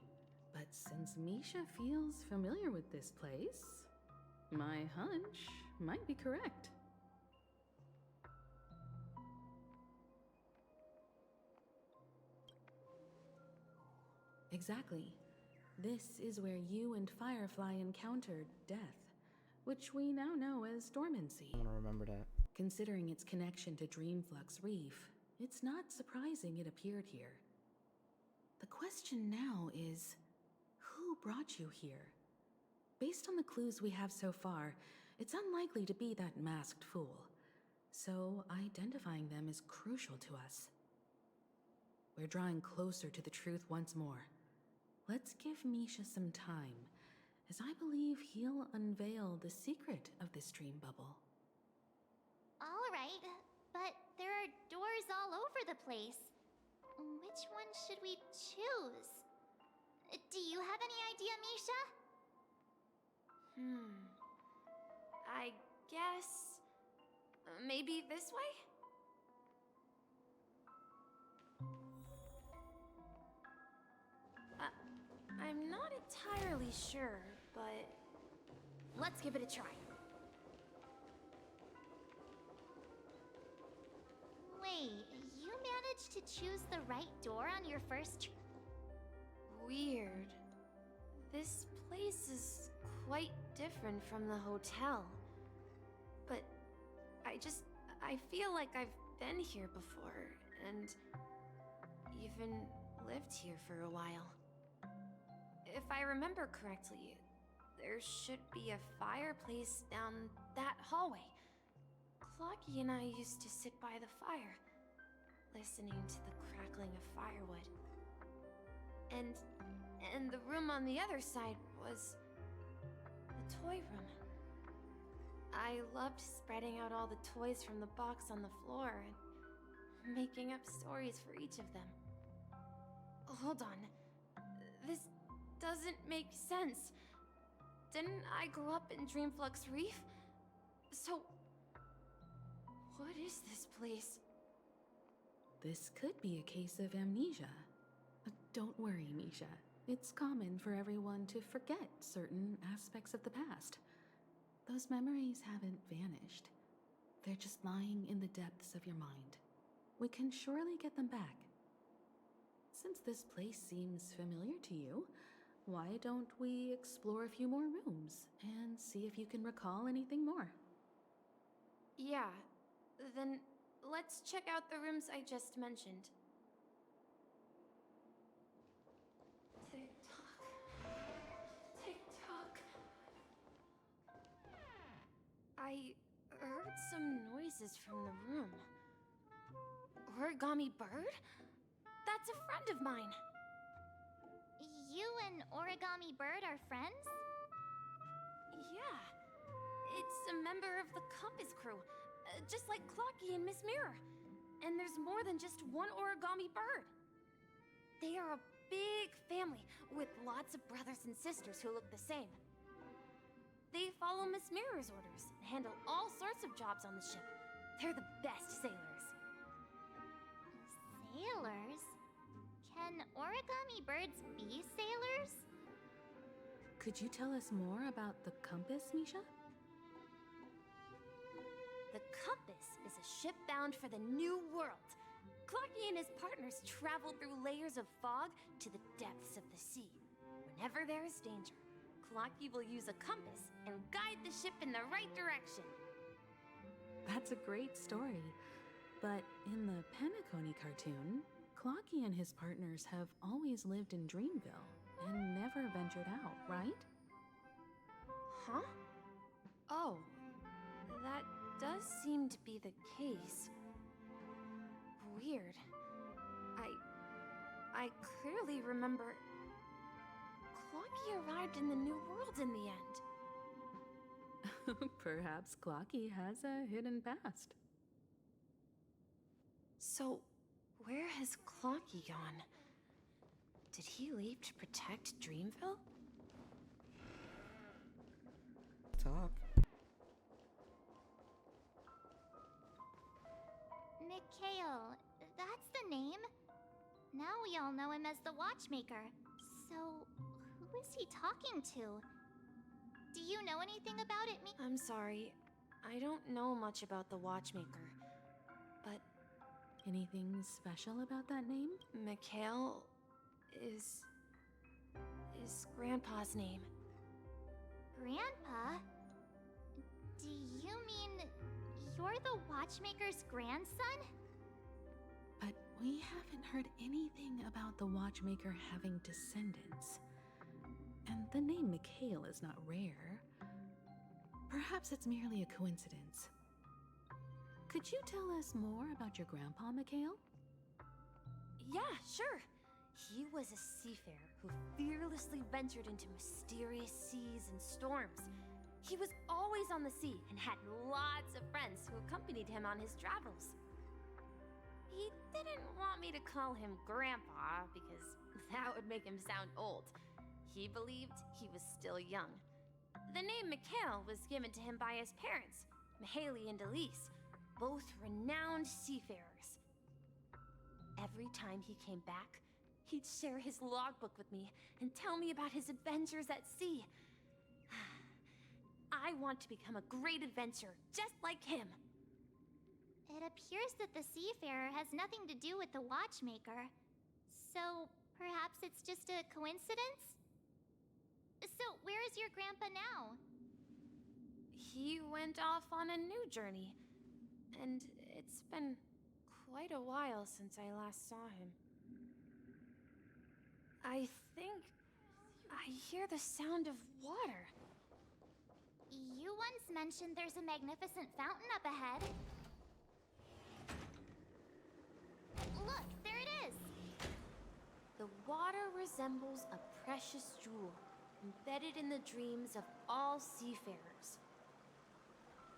Speaker 6: But since Misha feels familiar with this place, my hunch might be correct. Exactly. This is where you and Firefly encountered death, which we now know as dormancy.
Speaker 1: I want to remember that.
Speaker 6: Considering its connection to Dreamflux Reef, it's not surprising it appeared here. The question now is, who brought you here? Based on the clues we have so far, it's unlikely to be that masked fool. So identifying them is crucial to us. We're drawing closer to the truth once more. Let's give Misha some time, as I believe he'll unveil the secret of this dream bubble.
Speaker 5: All right, but there are doors all over the place. Which one should we choose? Do you have any idea, Misha?
Speaker 12: I guess... maybe this way? I'm not entirely sure, but... let's give it a try.
Speaker 5: Wait, you managed to choose the right door on your first
Speaker 12: Weird. This place is quite different from the hotel. But I feel like I've been here before, and even lived here for a while. If I remember correctly, there should be a fireplace down that hallway. Clocky and I used to sit by the fire, listening to the crackling of firewood. And the room on the other side was the toy room. I loved spreading out all the toys from the box on the floor and making up stories for each of them. Hold on. This doesn't make sense. Didn't I grow up in Dreamflux Reef? So, what is this place?
Speaker 6: This could be a case of amnesia. Don't worry, Misha. It's common for everyone to forget certain aspects of the past. Those memories haven't vanished. They're just lying in the depths of your mind. We can surely get them back. Since this place seems familiar to you, why don't we explore a few more rooms and see if you can recall anything more?
Speaker 12: Yeah, then let's check out the rooms I just mentioned. Tick-tock. I heard some noises from the room. Origami Bird? That's a friend of mine.
Speaker 5: You and Origami Bird are friends?
Speaker 12: Yeah. It's a member of the Compass Crew, just like Clocky and Miss Mirror. And there's more than just one Origami Bird. They are a big family with lots of brothers and sisters who look the same. They follow Miss Mirror's orders and handle all sorts of jobs on the ship. They're the best sailors.
Speaker 5: Sailors? Can Origami Birds be sailors?
Speaker 6: Could you tell us more about the compass, Misha?
Speaker 12: The Compass is a ship bound for the New World. Clocky and his partners travel through layers of fog to the depths of the sea. Whenever there is danger, Clocky will use a compass and guide the ship in the right direction.
Speaker 6: That's a great story. But in the Penacony cartoon, Clocky and his partners have always lived in Dreamville and never ventured out, right?
Speaker 12: Huh? Oh, that does seem to be the case. Weird. I clearly remember... Clocky arrived in the New World in the end.
Speaker 6: Perhaps Clocky has a hidden past.
Speaker 12: So, where has Clocky gone? Did he leave to protect Dreamville?
Speaker 1: Talk.
Speaker 5: Mikhail, that's the name. Now we all know him as the Watchmaker. So, who is he talking to? Do you know anything about it,
Speaker 12: I'm sorry. I don't know much about the Watchmaker. But...
Speaker 6: anything special about that name?
Speaker 12: Mikhail is Grandpa's name.
Speaker 5: Grandpa? Do you mean you're the Watchmaker's grandson?
Speaker 6: But we haven't heard anything about the Watchmaker having descendants. And the name Mikhail is not rare. Perhaps it's merely a coincidence. Could you tell us more about your grandpa, Mikhail?
Speaker 12: Yeah, sure. He was a seafarer who fearlessly ventured into mysterious seas and storms. He was always on the sea and had lots of friends who accompanied him on his travels. He didn't want me to call him Grandpa because that would make him sound old. He believed he was still young. The name Mikhail was given to him by his parents, Mihaly and Elise, both renowned seafarers. Every time he came back, he'd share his logbook with me and tell me about his adventures at sea. I want to become a great adventurer, just like him.
Speaker 5: It appears that the seafarer has nothing to do with the watchmaker. So, perhaps it's just a coincidence? So, where is your grandpa now?
Speaker 12: He went off on a new journey, and it's been quite a while since I last saw him. I think I hear the sound of water.
Speaker 5: You once mentioned there's a magnificent fountain up ahead. Look, there it is!
Speaker 12: The water resembles a precious jewel, embedded in the dreams of all seafarers.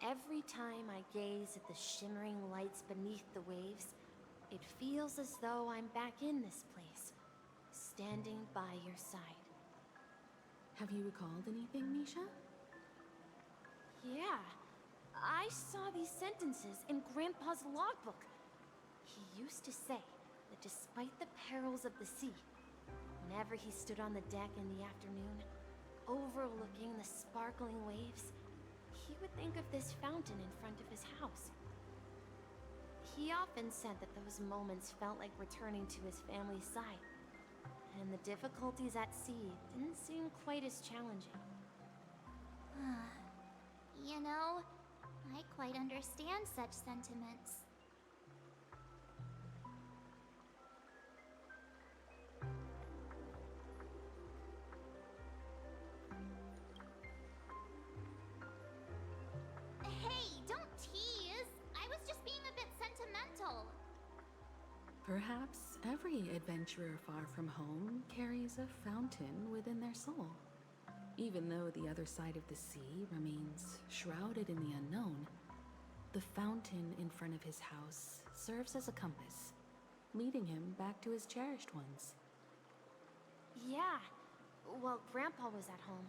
Speaker 12: Every time I gaze at the shimmering lights beneath the waves, it feels as though I'm back in this place, standing by your side.
Speaker 6: Have you recalled anything, Misha?
Speaker 12: Yeah, I saw these sentences in Grandpa's logbook. He used to say that despite the perils of the sea, whenever he stood on the deck in the afternoon, overlooking the sparkling waves, he would think of this fountain in front of his house. He often said that those moments felt like returning to his family's side, and the difficulties at sea didn't seem quite as challenging.
Speaker 5: You know, I quite understand such sentiments. Hey, don't tease! I was just being a bit sentimental.
Speaker 6: Perhaps every adventurer far from home carries a fountain within their soul. Even though the other side of the sea remains shrouded in the unknown, the fountain in front of his house serves as a compass, leading him back to his cherished ones.
Speaker 12: Yeah, while Grandpa was at home,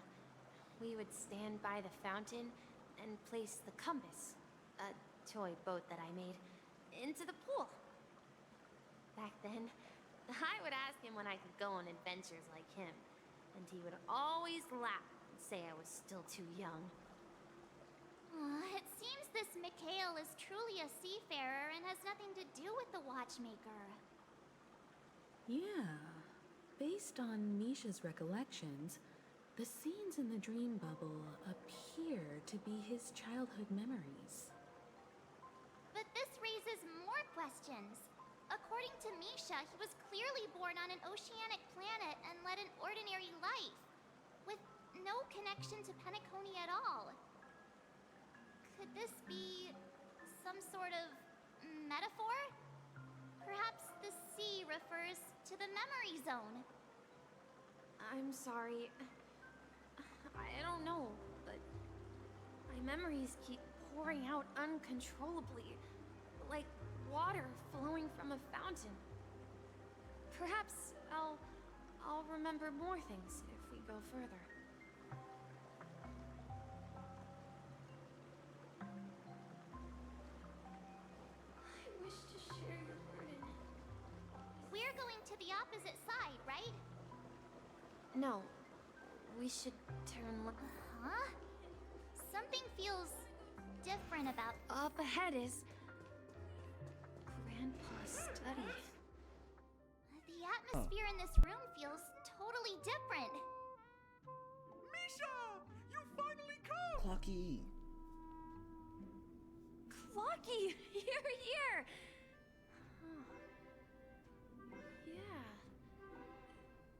Speaker 12: we would stand by the fountain and place the compass, a toy boat that I made, into the pool. Back then, I would ask him when I could go on adventures like him, and he would always laugh and say I was still too young.
Speaker 5: It seems this Mikhail is truly a seafarer and has nothing to do with the watchmaker.
Speaker 6: Yeah. Based on Misha's recollections, the scenes in the dream bubble appear to be his childhood memories.
Speaker 5: But this raises more questions. According to Misha, he was clearly born on an oceanic planet and led an ordinary life, with no connection to Penacony at all. Could this be some sort of metaphor? Perhaps the sea refers to the memory zone.
Speaker 12: I'm sorry. I don't know, but my memories keep pouring out uncontrollably, like water flowing from a fountain. Perhaps I'll remember more things if we go further. I wish to share your burden.
Speaker 5: We're going to the opposite side, right?
Speaker 12: No, we should turn left.
Speaker 5: Huh? Something feels different about...
Speaker 12: Up ahead is Grandpa's study.
Speaker 5: The atmosphere in this room feels totally different.
Speaker 3: Misha! You finally come!
Speaker 1: Clocky!
Speaker 12: Clocky, you're here! Yeah.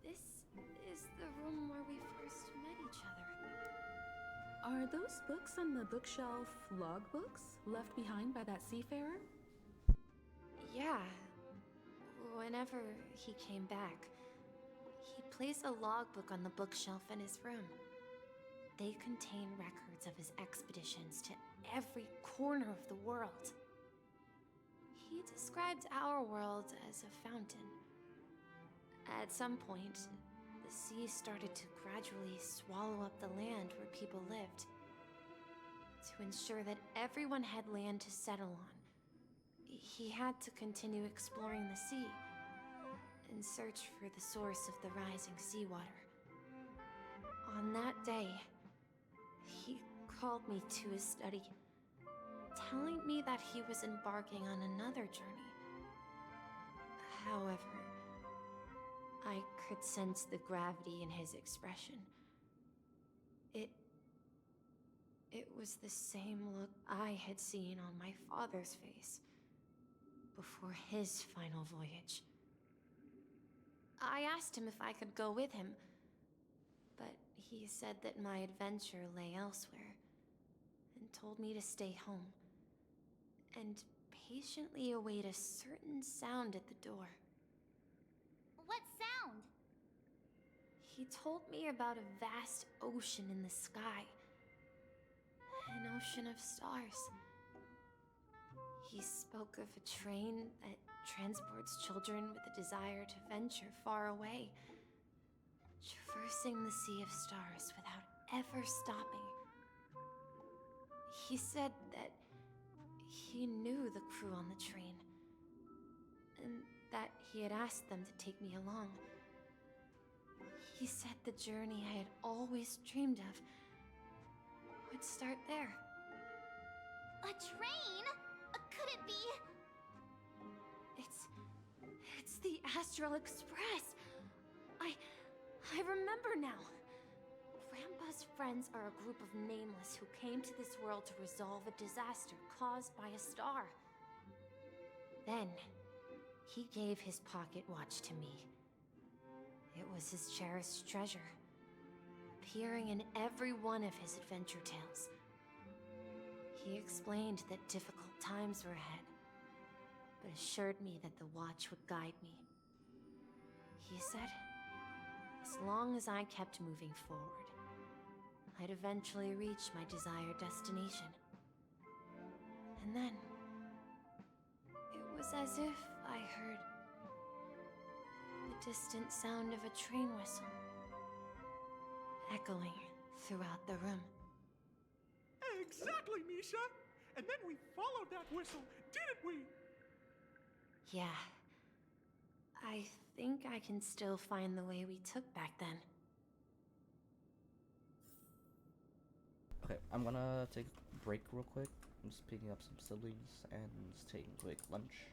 Speaker 12: This is the room where we first met each other.
Speaker 6: Are those books on the bookshelf logbooks left behind by that seafarer?
Speaker 12: Yeah. Whenever he came back, he placed a logbook on the bookshelf in his room. They contain records of his expeditions to every corner of the world. He described our world as a fountain. At some point, the sea started to gradually swallow up the land where people lived. To ensure that everyone had land to settle on, he had to continue exploring the sea and search for the source of the rising seawater. On that day, he called me to his study, telling me that he was embarking on another journey. However, I could sense the gravity in his expression. It was the same look I had seen on my father's face before his final voyage. I asked him if I could go with him, but he said that my adventure lay elsewhere, and told me to stay home, and patiently await a certain sound at the door.
Speaker 5: What sound?
Speaker 12: He told me about a vast ocean in the sky. An ocean of stars. He spoke of a train that transports children with a desire to venture far away, traversing the sea of stars without ever stopping. He said that he knew the crew on the train, and that he had asked them to take me along. He said the journey I had always dreamed of would start there.
Speaker 5: A train? Could it be?
Speaker 12: It's the Astral Express. I remember now. Grandpa's friends are a group of nameless who came to this world to resolve a disaster caused by a star. Then, he gave his pocket watch to me. It was his cherished treasure, appearing in every one of his adventure tales. He explained that difficult times were ahead, but assured me that the watch would guide me. He said, as long as I kept moving forward, I'd eventually reach my desired destination. And then, it was as if I heard the distant sound of a train whistle, echoing throughout the room.
Speaker 13: Exactly, Misha! And then we followed that whistle, didn't we?
Speaker 12: Yeah. I think I can still find the way we took back then.
Speaker 1: Okay, I'm gonna take a break real quick. I'm just picking up some siblings and just taking a quick lunch.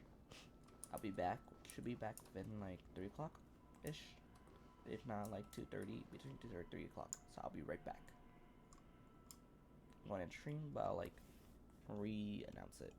Speaker 1: I'll be back. Should be back within like 3 o'clock-ish. If not, like 2:30, between 2 or 3 o'clock. So I'll be right back. I'm going to stream, but I'll like re-announce it.